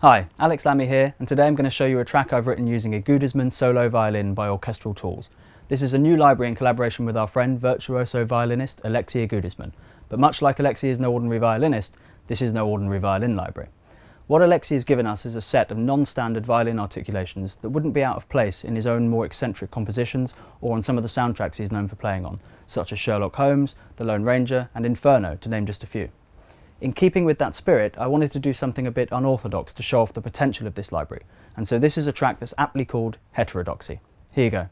Hi, Alex Lamy here, and today I'm going to show you a track I've written using Igudesman Solo Violin by Orchestral Tools. This is a new library in collaboration with our friend, virtuoso violinist Alex Igudesman. But much like Alex is no ordinary violinist, this is no ordinary violin library. What Alex has given us is a set of non-standard violin articulations that wouldn't be out of place in his own more eccentric compositions or on some of the soundtracks he's known for playing on, such as Sherlock Holmes, The Lone Ranger and Inferno, to name just a few. In keeping with that spirit, I wanted to do something a bit unorthodox to show off the potential of this library, and so this is a track that's aptly called Heterodoxy. Here you go.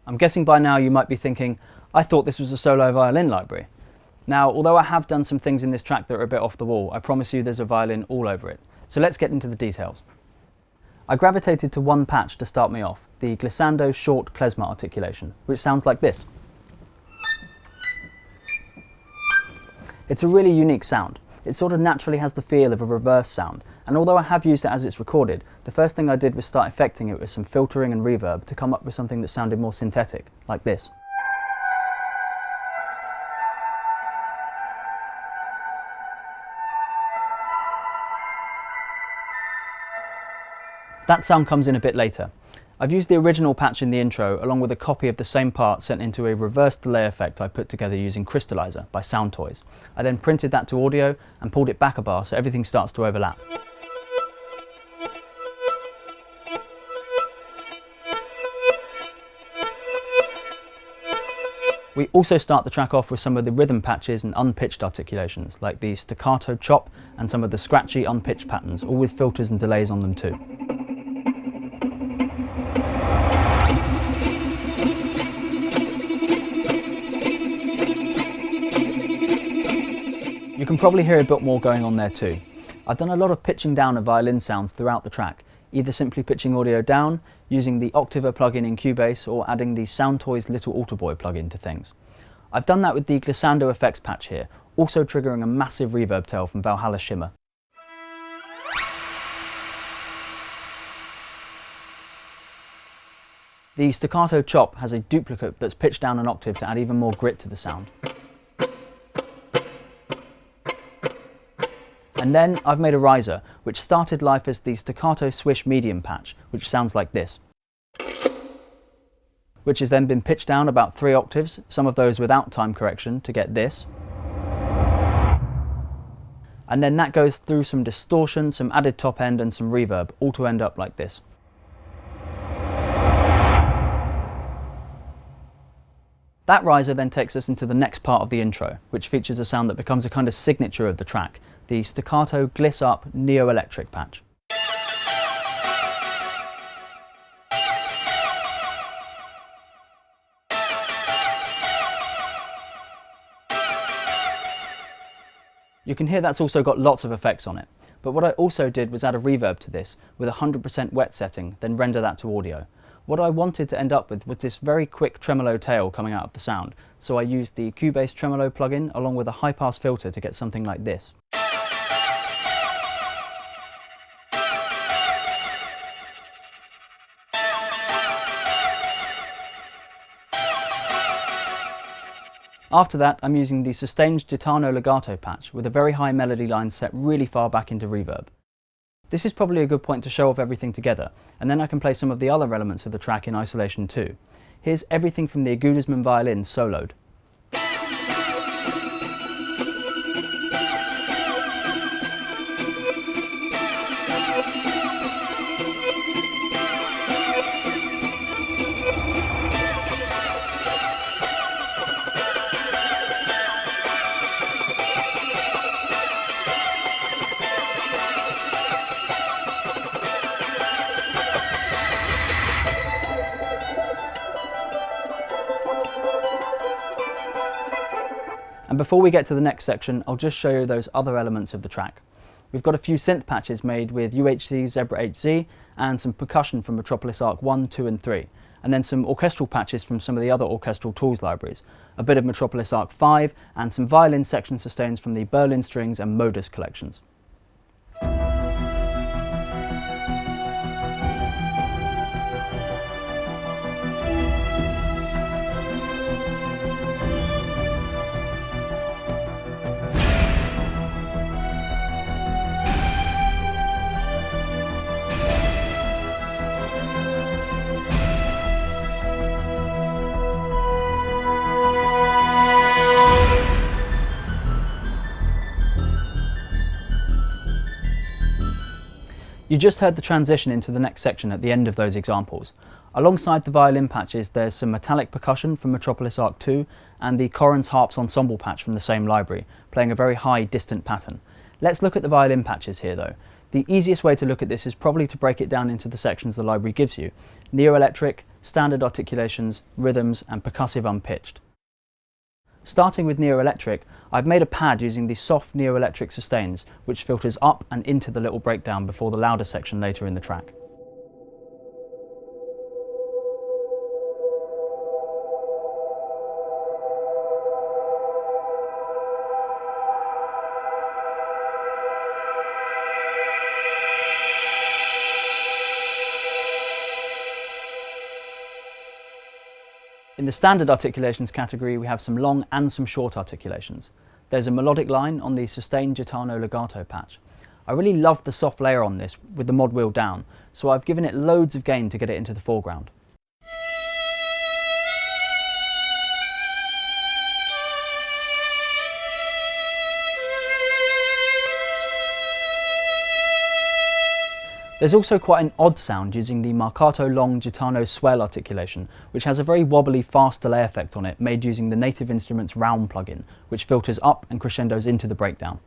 I'm guessing by now you might be thinking, I thought this was a solo violin library. Now, although I have done some things in this track that are a bit off the wall, I promise you there's a violin all over it. So let's get into the details. I gravitated to one patch to start me off, the glissando short klezmer articulation, which sounds like this. It's a really unique sound. It sort of naturally has the feel of a reverse sound, and although I have used it as it's recorded, the first thing I did was start effecting it with some filtering and reverb to come up with something that sounded more synthetic, like this. That sound comes in a bit later. I've used the original patch in the intro along with a copy of the same part sent into a reverse delay effect I put together using Crystallizer by Sound Toys. I then printed that to audio and pulled it back a bar so everything starts to overlap. We also start the track off with some of the rhythm patches and unpitched articulations, like the staccato chop and some of the scratchy unpitched patterns, all with filters and delays on them too. You can probably hear a bit more going on there too. I've done a lot of pitching down of violin sounds throughout the track, either simply pitching audio down, using the Octava plugin in Cubase, or adding the Sound Toys Little Autoboy plugin to things. I've done that with the glissando effects patch here, also triggering a massive reverb tail from Valhalla Shimmer. The staccato chop has a duplicate that's pitched down an octave to add even more grit to the sound. And then I've made a riser, which started life as the staccato swish medium patch, which sounds like this. which has then been pitched down about 3 octaves, some of those without time correction, to get this. And then that goes through some distortion, some added top end and some reverb, all to end up like this. That riser then takes us into the next part of the intro, which features a sound that becomes a kind of signature of the track, the staccato gliss up neo-electric patch. You can hear that's also got lots of effects on it, but what I also did was add a reverb to this with a 100% wet setting, then render that to audio. What I wanted to end up with was this very quick tremolo tail coming out of the sound, so I used the Cubase Tremolo plugin along with a high-pass filter to get something like this. After that, I'm using the sustained Gitano legato patch with a very high melody line set really far back into reverb. This is probably a good point to show off everything together, and then I can play some of the other elements of the track in isolation too. Here's everything from the Igudesman violin soloed. And before we get to the next section, I'll just show you those other elements of the track. We've got a few synth patches made with UHC Zebra HZ and some percussion from Metropolis Arc 1, 2 and 3, and then some orchestral patches from some of the other orchestral tools libraries, a bit of Metropolis Arc 5 and some violin section sustains from the Berlin Strings and Modus collections. You just heard the transition into the next section at the end of those examples. Alongside the violin patches, there's some metallic percussion from Metropolis Arc 2 and the Correns Harps Ensemble patch from the same library, playing a very high distant pattern. Let's look at the violin patches here though. The easiest way to look at this is probably to break it down into the sections the library gives you: neo-electric, standard articulations, rhythms and percussive unpitched. Starting with neo-electric, I've made a pad using the soft neo-electric sustains, which filters up and into the little breakdown before the louder section later in the track. In the standard articulations category, we have some long and some short articulations. There's a melodic line on the sustained Gitano legato patch. I really love the soft layer on this with the mod wheel down, so I've given it loads of gain to get it into the foreground. There's also quite an odd sound using the Marcato Long Gitano swell articulation, which has a very wobbly fast delay effect on it made using the Native Instruments Realm plugin, which filters up and crescendos into the breakdown.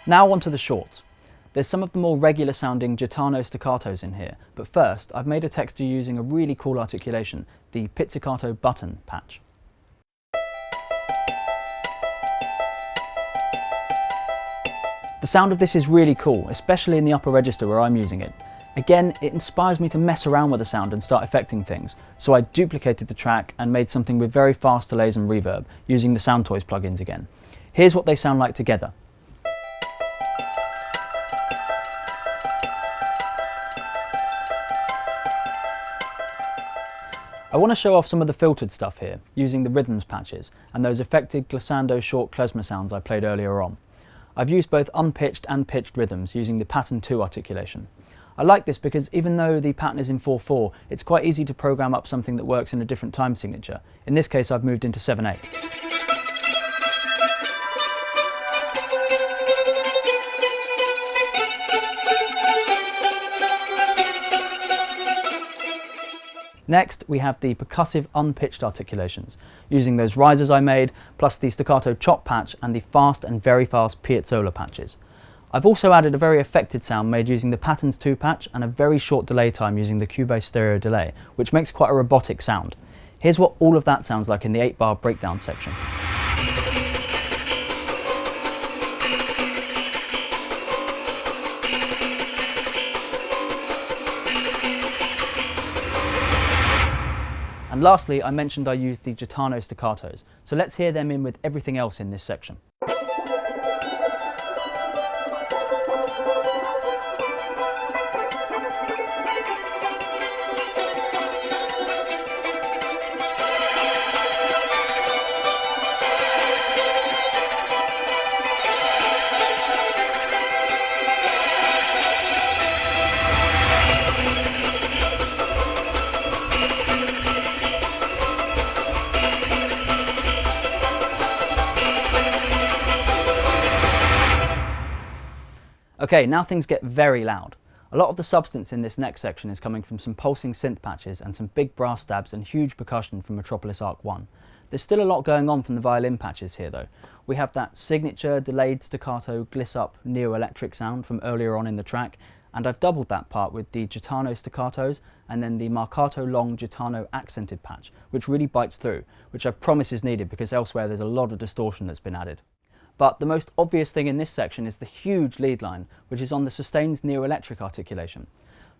Now onto the shorts. There's some of the more regular sounding Gitano staccatos in here, but first I've made a texture using a really cool articulation, the pizzicato button patch. The sound of this is really cool, especially in the upper register where I'm using it. Again, it inspires me to mess around with the sound and start affecting things, so I duplicated the track and made something with very fast delays and reverb, using the Soundtoys plugins again. Here's what they sound like together. I want to show off some of the filtered stuff here, using the rhythms patches and those affected glissando short klezmer sounds I played earlier on. I've used both unpitched and pitched rhythms using the pattern 2 articulation. I like this because even though the pattern is in 4/4, it's quite easy to program up something that works in a different time signature. In this case I've moved into 7/8. Next, we have the percussive unpitched articulations, using those risers I made, plus the staccato chop patch and the fast and very fast piazzolla patches. I've also added a very affected sound made using the Patterns 2 patch and a very short delay time using the Cubase stereo delay, which makes quite a robotic sound. Here's what all of that sounds like in the 8-bar breakdown section. And lastly, I mentioned I used the Gitano staccatos, so let's hear them in with everything else in this section. Okay, now things get very loud. A lot of the substance in this next section is coming from some pulsing synth patches and some big brass stabs and huge percussion from Metropolis Arc 1. There's still a lot going on from the violin patches here though. We have that signature delayed staccato gliss up neo-electric sound from earlier on in the track, and I've doubled that part with the Gitano staccatos and then the marcato long Gitano accented patch, which really bites through, which I promise is needed because elsewhere there's a lot of distortion that's been added. But the most obvious thing in this section is the huge lead line, which is on the Sustain's neo-electric articulation.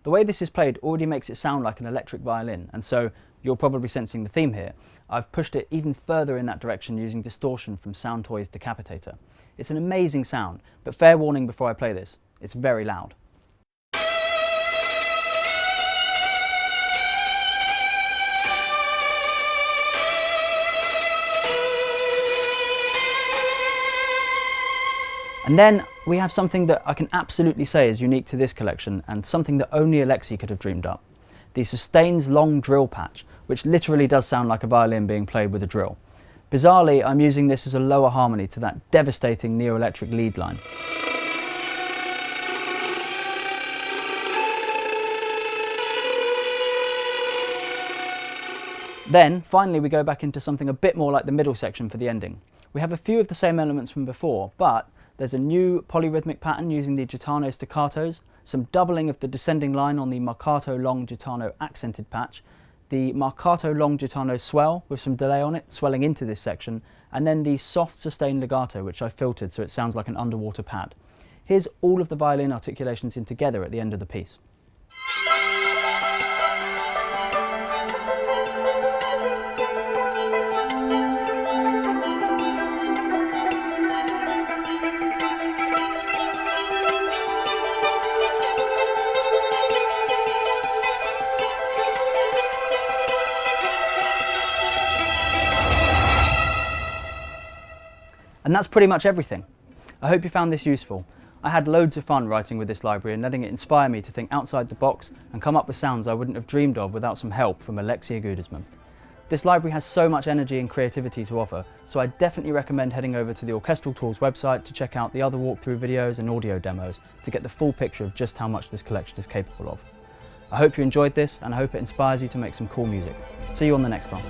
The way this is played already makes it sound like an electric violin, and so you're probably sensing the theme here. I've pushed it even further in that direction using distortion from Soundtoys Decapitator. It's an amazing sound, but fair warning before I play this, it's very loud. And then we have something that I can absolutely say is unique to this collection and something that only Alexi could have dreamed up. The Sustain's long drill patch, which literally does sound like a violin being played with a drill. Bizarrely, I'm using this as a lower harmony to that devastating neo-electric lead line. Then, finally, we go back into something a bit more like the middle section for the ending. We have a few of the same elements from before, but there's a new polyrhythmic pattern using the Gitano staccatos, some doubling of the descending line on the marcato long Gitano accented patch, the marcato long Gitano swell with some delay on it, swelling into this section, and then the soft sustained legato, which I filtered so it sounds like an underwater pad. Here's all of the violin articulations in together at the end of the piece. And that's pretty much everything. I hope you found this useful. I had loads of fun writing with this library and letting it inspire me to think outside the box and come up with sounds I wouldn't have dreamed of without some help from Alex Igudesman. This library has so much energy and creativity to offer, so I definitely recommend heading over to the Orchestral Tools website to check out the other walkthrough videos and audio demos to get the full picture of just how much this collection is capable of. I hope you enjoyed this and I hope it inspires you to make some cool music. See you on the next one.